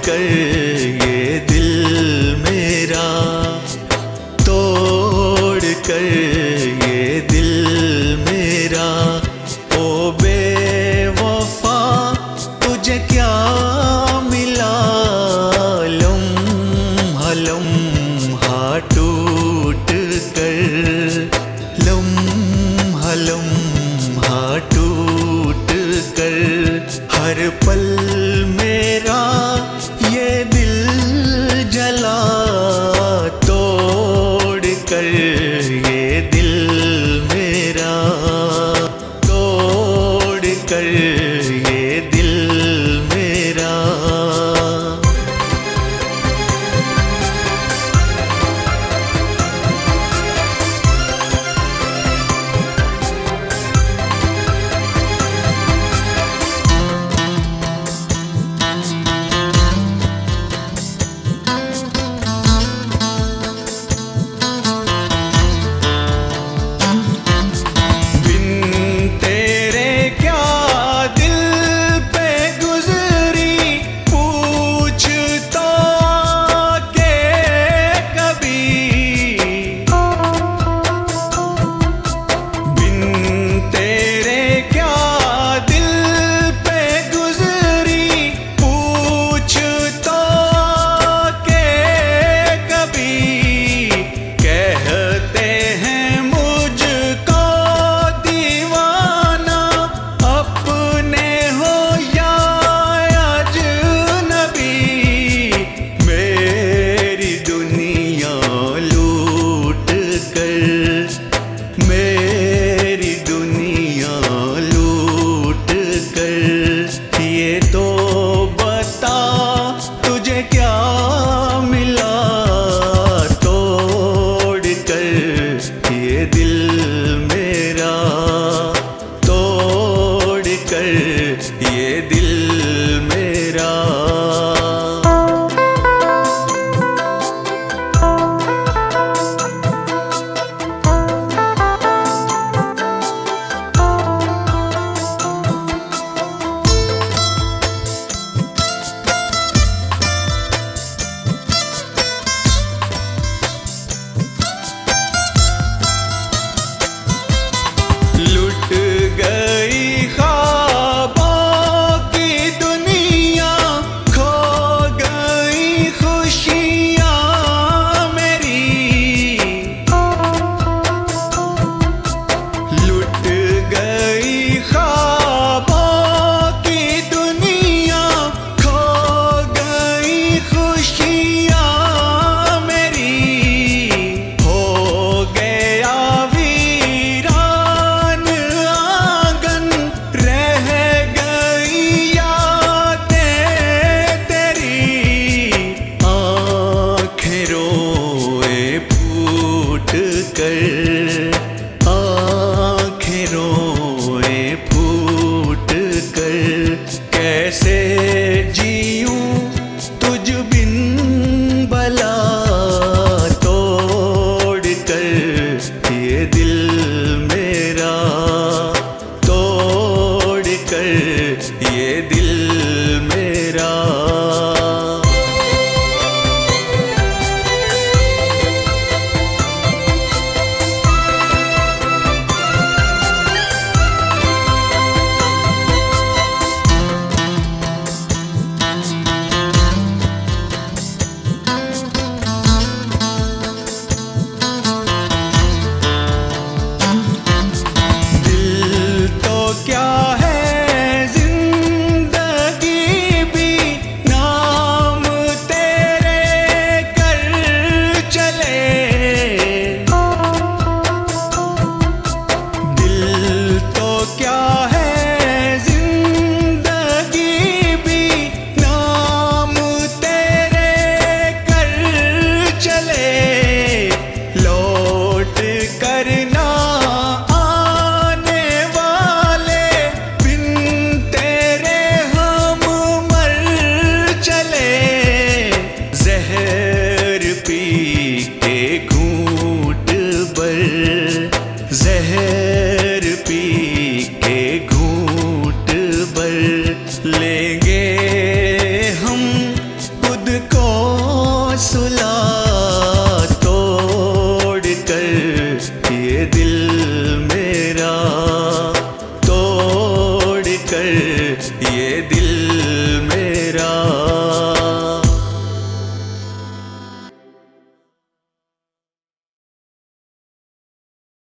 कर ये दिल मेरा, तोड़ कर ये दिल मेरा, ओ बेवफा तुझे क्या मिला। लम्हा लम्हा टूट कर, लम्हा लम्हा टूट कर, हर पल मेरा ये दिल जला। तोड़ कर ये दिल मेरा, तोड़ कर ये दिल मेरा। मेरी दुनिया लूट कर, ये तो बता तुझे क्या मिला। तोड़ कर ये दिल मेरा, तोड़ कर ये दिल मेरा। लुट गई ख्वाबों की दुनिया, खो गई खुशियाँ मेरी। लुट गई ख्वाबों की दुनिया, खो गई खुशियाँ मेरी। हो गया रोए फूट कर।